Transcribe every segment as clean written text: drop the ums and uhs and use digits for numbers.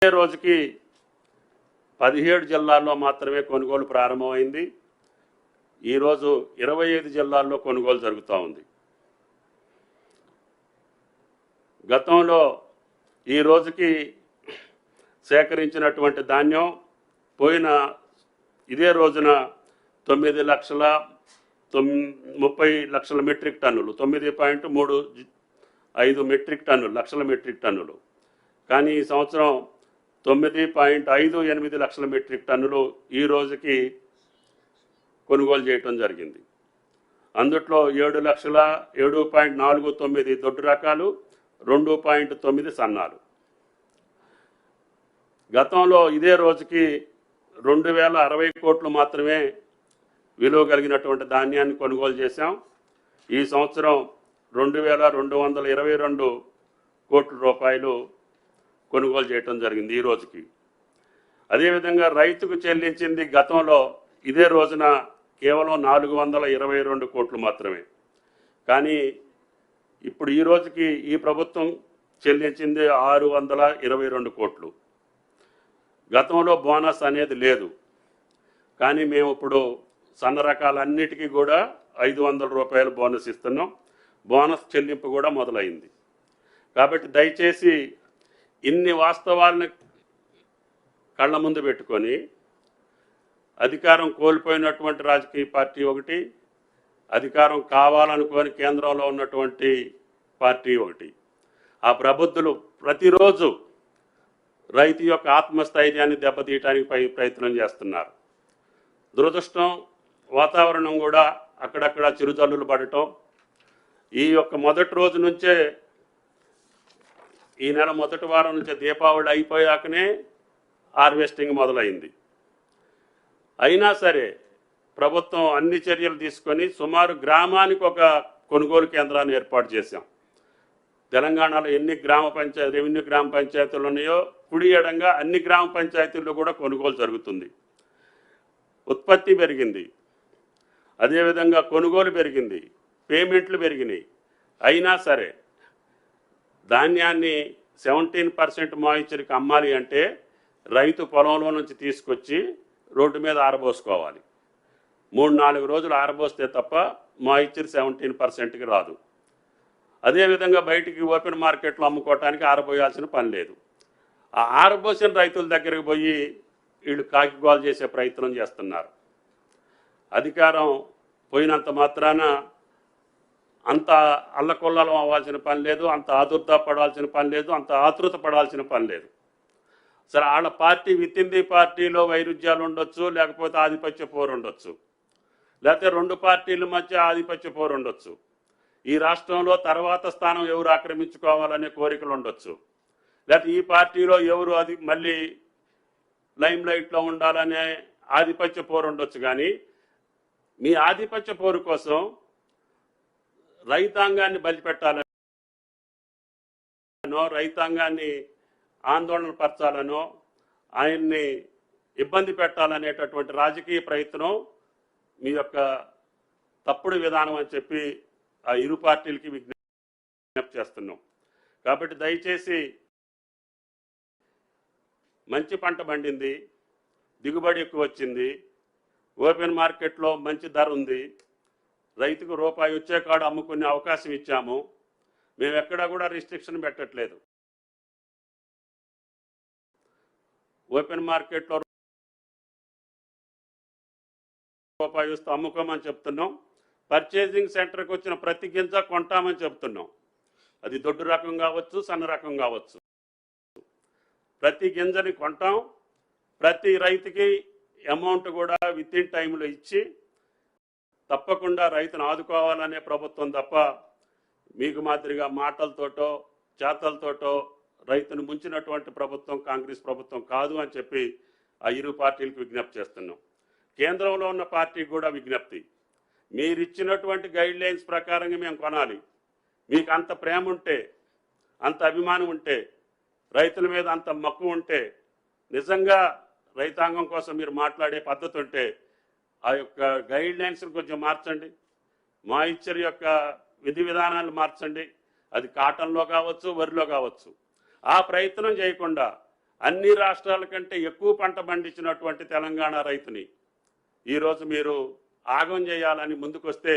రోజుకి 17 జిల్లాల్లో మాత్రమే కొనుగోలు ప్రారంభమైంది. ఈరోజు 25 జిల్లాల్లో కొనుగోలు జరుగుతూ ఉంది. గతంలో ఈ రోజుకి సేకరించినటువంటి ధాన్యం పోయిన ఇదే రోజున 9,30,00,000 మెట్రిక్ టన్నులు, 9.35 మెట్రిక్ టన్నులు, లక్షల మెట్రిక్ టన్నులు. కానీ ఈ సంవత్సరం 9.58 లక్షల మెట్రిక్ టన్నులు ఈ రోజుకి కొనుగోలు చేయటం జరిగింది. అందుట్లో 7,7.49 దొడ్డు రకాలు, 2.9 సన్నాలు. గతంలో ఇదే రోజుకి 2,060 కోట్లు మాత్రమే విలువ కలిగినటువంటి ధాన్యాన్ని కొనుగోలు చేశాం. ఈ సంవత్సరం 2,222 కోట్ల రూపాయలు కొనుగోలు చేయటం జరిగింది ఈ రోజుకి. అదేవిధంగా రైతుకు చెల్లించింది గతంలో ఇదే రోజున కేవలం 422 కోట్లు మాత్రమే. కానీ ఇప్పుడు ఈ రోజుకి ఈ ప్రభుత్వం చెల్లించింది 622 కోట్లు. గతంలో బోనస్ అనేది లేదు, కానీ మేము ఇప్పుడు సన్న రకాలన్నిటికీ కూడా 500 రూపాయలు బోనస్ ఇస్తున్నాం. బోనస్ చెల్లింపు కూడా మొదలైంది. కాబట్టి దయచేసి ఇన్ని వాస్తవాలను కళ్ళ ముందు పెట్టుకొని అధికారం కోల్పోయినటువంటి రాజకీయ పార్టీ ఒకటి, అధికారం కావాలనుకొని కేంద్రంలో ఉన్నటువంటి పార్టీ ఒకటి, ఆ ప్రబుద్ధులు ప్రతిరోజు రైతు యొక్క ఆత్మస్థైర్యాన్ని దెబ్బతీయడానికి ప్రయత్నం చేస్తున్నారు. దురదృష్టం, వాతావరణం కూడా అక్కడక్కడ చిరుజల్లులు పడటం. ఈ యొక్క మొదటి రోజు నుంచే, ఈ నెల మొదటి వారం నుంచే దీపావళి అయిపోయాకనే హార్వెస్టింగ్ మొదలైంది. అయినా సరే ప్రభుత్వం అన్ని చర్యలు తీసుకొని సుమారు గ్రామానికి ఒక కొనుగోలు కేంద్రాన్ని ఏర్పాటు చేశాం. తెలంగాణలో ఎన్ని రెవెన్యూ గ్రామ పంచాయతీలు ఉన్నాయో కుడి ఎడంగా అన్ని గ్రామ పంచాయతీల్లో కూడా కొనుగోలు జరుగుతుంది. ఉత్పత్తి పెరిగింది, అదేవిధంగా కొనుగోలు పెరిగింది, పేమెంట్లు పెరిగినాయి. అయినా సరే ధాన్యాన్ని 17% మాయిశ్చర్కి అమ్మాలి అంటే రైతు పొలంలో నుంచి తీసుకొచ్చి రోడ్డు మీద ఆరబోసుకోవాలి. 3-4 రోజులు ఆరబోస్తే తప్ప మాయిశ్చర్ 17%కి రాదు. అదేవిధంగా బయటికి ఓపెన్ మార్కెట్లో అమ్ముకోవటానికి ఆరబోయాల్సిన పని లేదు. ఆ ఆరబోసిన రైతుల దగ్గరికి పోయి వీళ్ళు కాకిగోలు చేసే ప్రయత్నం చేస్తున్నారు. అధికారం పోయినంత మాత్రాన అంత అల్లకొల్లం అవ్వాల్సిన పని లేదు, అంత ఆదుర్దా పడాల్సిన పని లేదు, అంత ఆతృత పడాల్సిన పని లేదు. సరే, వాళ్ళ పార్టీ విత్ ది పార్టీలో వైరుధ్యాలు ఉండొచ్చు, లేకపోతే ఆధిపత్య పోరు ఉండొచ్చు, లేకపోతే రెండు పార్టీల మధ్య ఆధిపత్య పోరు ఉండొచ్చు, ఈ రాష్ట్రంలో తర్వాత స్థానం ఎవరు ఆక్రమించుకోవాలనే కోరికలు ఉండొచ్చు, లేకపోతే ఈ పార్టీలో ఎవరు అది మళ్ళీ లైమ్ లైట్లో ఉండాలనే ఆధిపత్య పోరు ఉండొచ్చు. కానీ మీ ఆధిపత్య పోరు కోసం రైతాంగాన్ని బలిపెట్టాలనో, రైతాంగాన్ని ఆందోళన పరచాలనో, ఆయన్ని ఇబ్బంది పెట్టాలనేటటువంటి రాజకీయ ప్రయత్నం మీ యొక్క తప్పుడు విధానం అని చెప్పి ఆ ఇరు పార్టీలకి విజ్ఞప్తి చేస్తున్నాం. కాబట్టి దయచేసి మంచి పంట పండింది, దిగుబడి ఎక్కువ వచ్చింది, ఓపెన్ మార్కెట్లో మంచి ధర ఉంది, రైతుకు రూపాయి వచ్చే కాడ అమ్ముకునే అవకాశం ఇచ్చాము. మేము ఎక్కడా కూడా రిస్ట్రిక్షన్ పెట్టట్లేదు. ఓపెన్ మార్కెట్లో రూపాయి వస్తే అమ్ముకోమని చెప్తున్నాం. పర్చేజింగ్ సెంటర్కి వచ్చిన ప్రతి గింజ కొంటామని చెప్తున్నాం. అది దొడ్డు రకం కావచ్చు, సన్న రకం కావచ్చు, ప్రతి గింజని కొంటాం. ప్రతి రైతుకి అమౌంట్ కూడా విత్ ఇన్ టైంలో ఇచ్చి తప్పకుండా రైతును ఆదుకోవాలనే ప్రభుత్వం తప్ప మీకు మాదిరిగా మాటలతోటో చేతలతోటో రైతును ముంచినటువంటి ప్రభుత్వం కాంగ్రెస్ ప్రభుత్వం కాదు అని చెప్పి ఆ ఇరు పార్టీలకు విజ్ఞప్తి చేస్తున్నాం. కేంద్రంలో ఉన్న పార్టీకి కూడా విజ్ఞప్తి, మీరిచ్చినటువంటి గైడ్లైన్స్ ప్రకారంగా మేము కొనాలి. మీకు అంత ప్రేమ ఉంటే, అంత అభిమానం ఉంటే, రైతుల మీద అంత మక్కువ ఉంటే, నిజంగా రైతాంగం కోసం మీరు మాట్లాడే పద్ధతి ఉంటే ఆ యొక్క గైడ్లైన్స్ని కొంచెం మార్చండి. మాయిశ్చర్ యొక్క విధి విధానాలు మార్చండి. అది కాటన్లో కావచ్చు, వరిలో కావచ్చు. ఆ ప్రయత్నం చేయకుండా అన్ని రాష్ట్రాల కంటే ఎక్కువ పంట పండించినటువంటి తెలంగాణ రైతుని ఈరోజు మీరు ఆగం చేయాలని ముందుకొస్తే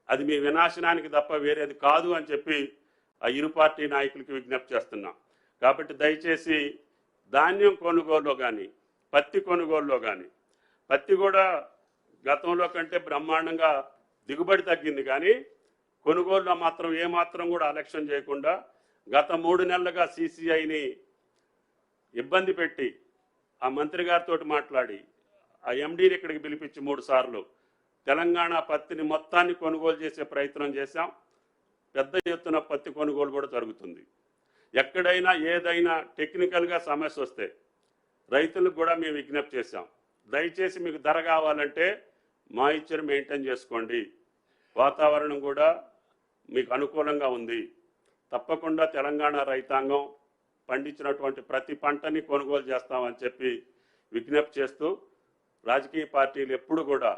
అది మీ వినాశనానికి తప్ప వేరేది కాదు అని చెప్పి ఆ ఇరు పార్టీ నాయకులకి విజ్ఞప్తి చేస్తున్నాం. కాబట్టి దయచేసి ధాన్యం కొనుగోలులో కానీ పత్తి కొనుగోలులో కానీ పత్తి కూడా గతంలో కంటే బ్రహ్మాండంగా దిగుబడి తగ్గింది, కానీ కొనుగోలులో మాత్రం ఏమాత్రం కూడా అలక్ష్యం చేయకుండా గత 3 నెలలుగా CCIని ఇబ్బంది పెట్టి ఆ మంత్రి గారితో మాట్లాడి ఆ MDని ఇక్కడికి పిలిపించి 3 సార్లు తెలంగాణ పత్తిని మొత్తాన్ని కొనుగోలు చేసే ప్రయత్నం చేశాం. పెద్ద ఎత్తున పత్తి కొనుగోలు కూడా జరుగుతుంది. ఎక్కడైనా ఏదైనా టెక్నికల్గా సమస్య వస్తే రైతులకు కూడా మేము విజ్ఞప్తి చేశాం. దయచేసి మీకు ధర కావాలంటే మాయిశ్చర్ మెయింటైన్ చేసుకోండి, వాతావరణం కూడా మీకు అనుకూలంగా ఉంది, తప్పకుండా తెలంగాణ రైతాంగం పండించినటువంటి ప్రతి పంటని కొనుగోలు చేస్తామని చెప్పి విజ్ఞప్తి చేస్తూ, రాజకీయ పార్టీలు ఎప్పుడు కూడా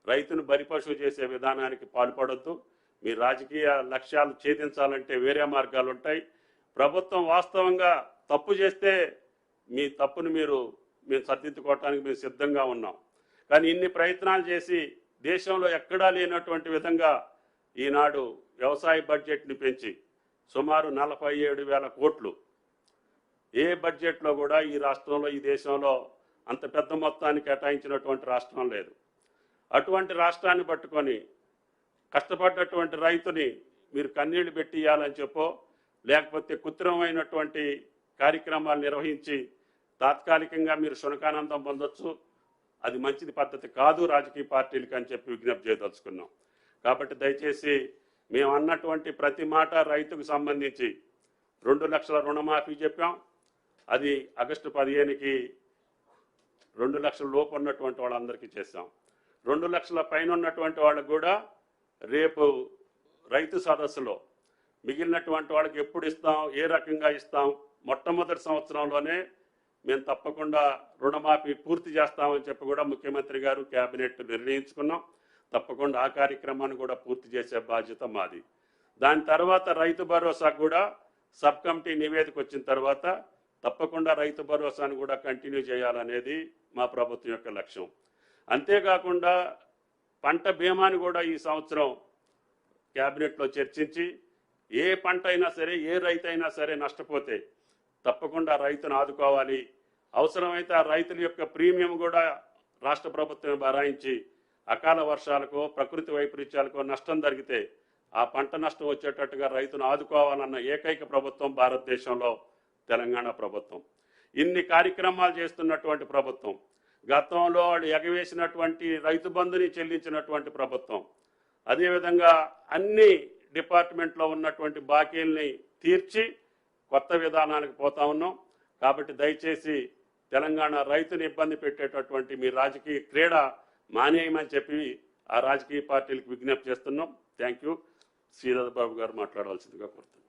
రైతును బలిపశువు చేసే విధానానికి పాల్పడొద్దు. మీ రాజకీయ లక్ష్యాలు ఛేదించాలంటే వేరే మార్గాలు ఉంటాయి. ప్రభుత్వం వాస్తవంగా తప్పు చేస్తే మీ తప్పును మేము సరిదిద్దుకోవటానికి మేము సిద్ధంగా ఉన్నాం. కానీ ఇన్ని ప్రయత్నాలు చేసి దేశంలో ఎక్కడా లేనటువంటి విధంగా ఈనాడు వ్యవసాయ బడ్జెట్ని పెంచి సుమారు 47,000 కోట్లు, ఏ బడ్జెట్లో కూడా ఈ రాష్ట్రంలో ఈ దేశంలో అంత పెద్ద మొత్తాన్ని కేటాయించినటువంటి రాష్ట్రం లేదు. అటువంటి రాష్ట్రాన్ని పట్టుకొని కష్టపడ్డటువంటి రైతుని మీరు కన్నీళ్లు పెట్టియాలని చెప్పో, లేకపోతే కృత్రిమమైనటువంటి కార్యక్రమాలు నిర్వహించి తాత్కాలికంగా మీరు శునకానందం పొందొచ్చు, అది మంచిది పద్ధతి కాదు రాజకీయ పార్టీలకి అని చెప్పి విజ్ఞప్తి చేయదలుచుకున్నాం. కాబట్టి దయచేసి మేము అన్నటువంటి ప్రతి మాట రైతుకు సంబంధించి 2 లక్షల రుణమాఫీ చెప్పాం. అది ఆగస్టు 15కి 2 లక్షల లోపు ఉన్నటువంటి వాళ్ళందరికీ చేశాం. 2 లక్షల పైన ఉన్నటువంటి వాళ్ళకు కూడా రేపు రైతు సదస్సులో మిగిలినటువంటి వాళ్ళకి ఎప్పుడు ఇస్తాం, ఏ రకంగా ఇస్తాం, మొట్టమొదటి సంవత్సరంలోనే మేము తప్పకుండా రుణమాఫీ పూర్తి చేస్తామని చెప్పి కూడా ముఖ్యమంత్రి గారు కేబినెట్ నిర్ణయించుకున్నాం. తప్పకుండా ఆ కార్యక్రమాన్ని కూడా పూర్తి చేసే బాధ్యత మాది. దాని తర్వాత రైతు భరోసా కూడా సబ్ కమిటీ నివేదిక వచ్చిన తర్వాత తప్పకుండా రైతు భరోసాను కూడా కంటిన్యూ చేయాలనేది మా ప్రభుత్వం యొక్క లక్ష్యం. అంతేకాకుండా పంట బీమాని కూడా ఈ సంవత్సరం క్యాబినెట్లో చర్చించి ఏ పంట అయినా సరే, ఏ రైతు అయినా సరే నష్టపోతే తప్పకుండా రైతును ఆదుకోవాలి. అవసరమైతే ఆ రైతుల యొక్క ప్రీమియం కూడా రాష్ట్ర ప్రభుత్వం భరాయించి అకాల వర్షాలకో ప్రకృతి వైపరీత్యాలకో నష్టం జరిగితే ఆ పంట నష్టం వచ్చేటట్టుగా రైతును ఆదుకోవాలన్న ఏకైక ప్రభుత్వం భారతదేశంలో తెలంగాణ ప్రభుత్వం. ఇన్ని కార్యక్రమాలు చేస్తున్నటువంటి ప్రభుత్వం, గతంలో వాళ్ళు ఎగవేసినటువంటి రైతు బంధుని చెల్లించినటువంటి ప్రభుత్వం, అదేవిధంగా అన్ని డిపార్ట్మెంట్లో ఉన్నటువంటి బాకీల్ని తీర్చి కొత్త విధానానికి పోతా ఉన్నాం. కాబట్టి దయచేసి తెలంగాణ రైతుని ఇబ్బంది పెట్టేటటువంటి మీ రాజకీయ క్రీడ మానేయమని చెప్పి ఆ రాజకీయ పార్టీలకు విజ్ఞప్తి చేస్తున్నాం. Thank you. శ్రీధర్ బాబు గారు మాట్లాడవలసిందిగా కోరుతున్నాం.